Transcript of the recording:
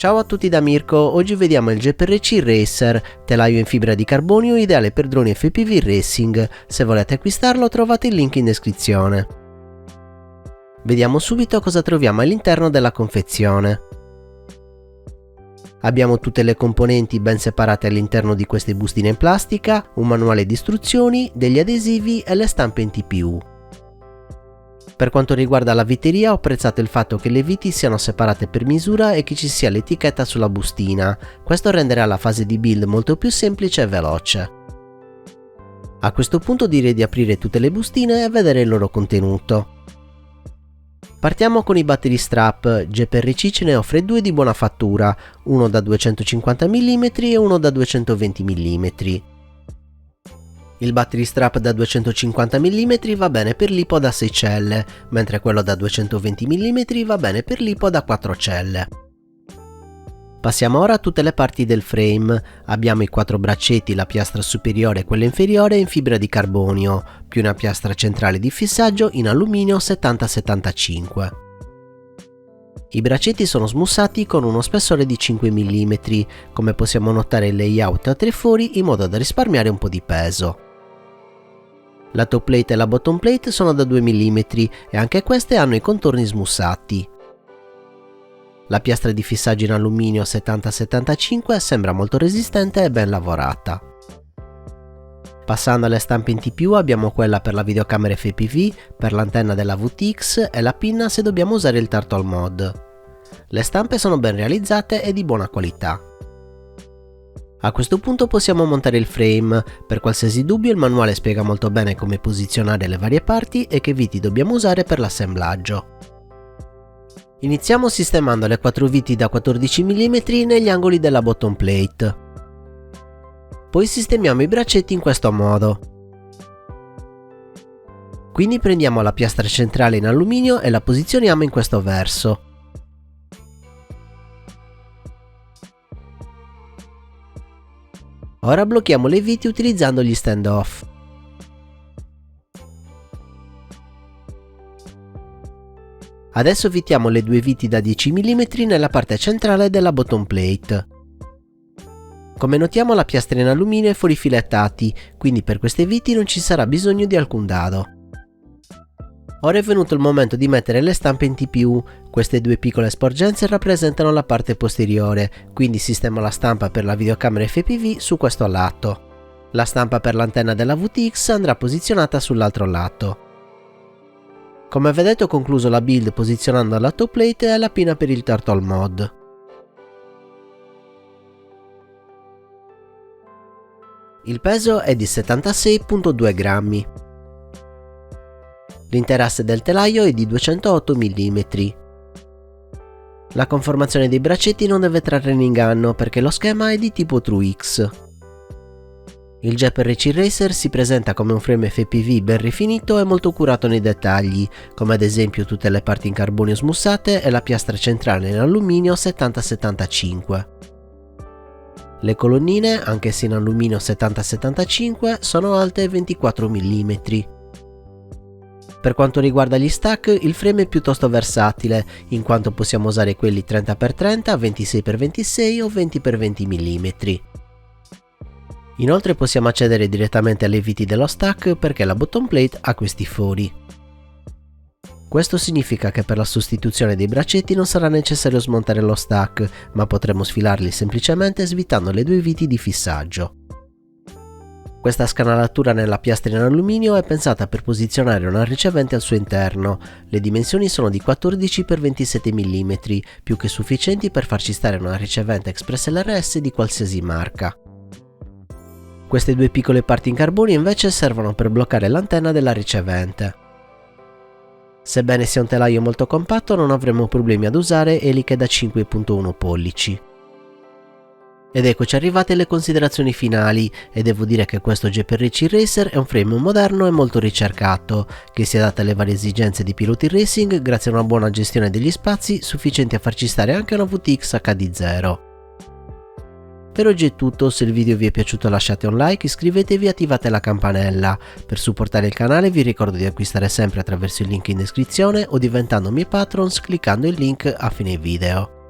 Ciao a tutti da Mirko, oggi vediamo il GPRC Racer, telaio in fibra di carbonio ideale per droni FPV Racing. Se volete acquistarlo trovate il link in descrizione. Vediamo subito cosa troviamo all'interno della confezione. Abbiamo tutte le componenti ben separate all'interno di queste bustine in plastica, un manuale di istruzioni, degli adesivi e le stampe in TPU. Per quanto riguarda la viteria ho apprezzato il fatto che le viti siano separate per misura e che ci sia l'etichetta sulla bustina, questo renderà la fase di build molto più semplice e veloce. A questo punto direi di aprire tutte le bustine e vedere il loro contenuto. Partiamo con i battery strap, GPRC ce ne offre due di buona fattura, uno da 250 mm e uno da 220 mm. Il battery strap da 250 mm va bene per l'IPO da 6 celle, mentre quello da 220 mm va bene per l'IPO da 4 celle. Passiamo ora a tutte le parti del frame. Abbiamo i 4 braccetti, la piastra superiore e quella inferiore in fibra di carbonio, più una piastra centrale di fissaggio in alluminio 70-75. I braccetti sono smussati con uno spessore di 5 mm, come possiamo notare il layout a 3 fori in modo da risparmiare un po' di peso. La top plate e la bottom plate sono da 2 mm e anche queste hanno i contorni smussati. La piastra di fissaggio in alluminio 70-75 sembra molto resistente e ben lavorata. Passando alle stampe in TPU abbiamo quella per la videocamera FPV, per l'antenna della VTX e la pinna se dobbiamo usare il Turtle Mod. Le stampe sono ben realizzate e di buona qualità. A questo punto possiamo montare il frame, per qualsiasi dubbio il manuale spiega molto bene come posizionare le varie parti e che viti dobbiamo usare per l'assemblaggio. Iniziamo sistemando le 4 viti da 14 mm negli angoli della bottom plate. Poi sistemiamo i braccetti in questo modo. Quindi prendiamo la piastra centrale in alluminio e la posizioniamo in questo verso. Ora blocchiamo le viti utilizzando gli stand-off. Adesso vitiamo le due viti da 10 mm nella parte centrale della bottom plate. Come notiamo la piastra in alluminio è fuorifilettati, quindi per queste viti non ci sarà bisogno di alcun dado. Ora è venuto il momento di mettere le stampe in TPU, queste due piccole sporgenze rappresentano la parte posteriore, quindi sistemo la stampa per la videocamera FPV su questo lato. La stampa per l'antenna della VTX andrà posizionata sull'altro lato. Come vedete ho concluso la build posizionando la top plate e la pinna per il Turtle Mod. Il peso è di 76,2 grammi. L'intera asse del telaio è di 208 mm. La conformazione dei braccetti non deve trarre in inganno perché lo schema è di tipo TrueX. Il GPRC Racer si presenta come un frame FPV ben rifinito e molto curato nei dettagli, come ad esempio tutte le parti in carbonio smussate e la piastra centrale in alluminio 70-75. Le colonnine, anche se in alluminio 70-75, sono alte 24 mm. Per quanto riguarda gli stack, il frame è piuttosto versatile, in quanto possiamo usare quelli 30x30, 26x26 o 20x20 mm. Inoltre possiamo accedere direttamente alle viti dello stack perché la bottom plate ha questi fori. Questo significa che per la sostituzione dei braccetti non sarà necessario smontare lo stack, ma potremo sfilarli semplicemente svitando le due viti di fissaggio. Questa scanalatura nella piastra in alluminio è pensata per posizionare una ricevente al suo interno. Le dimensioni sono di 14x27 mm, più che sufficienti per farci stare una ricevente Express LRS di qualsiasi marca. Queste due piccole parti in carbonio invece servono per bloccare l'antenna della ricevente. Sebbene sia un telaio molto compatto non avremo problemi ad usare eliche da 5,1 pollici. Ed eccoci arrivate alle considerazioni finali e devo dire che questo GPRC Racer è un frame moderno e molto ricercato, che si adatta alle varie esigenze di piloti racing grazie a una buona gestione degli spazi sufficienti a farci stare anche una VTX HD0. Per oggi è tutto, se il video vi è piaciuto lasciate un like, iscrivetevi e attivate la campanella. Per supportare il canale vi ricordo di acquistare sempre attraverso il link in descrizione o diventando miei patrons cliccando il link a fine video.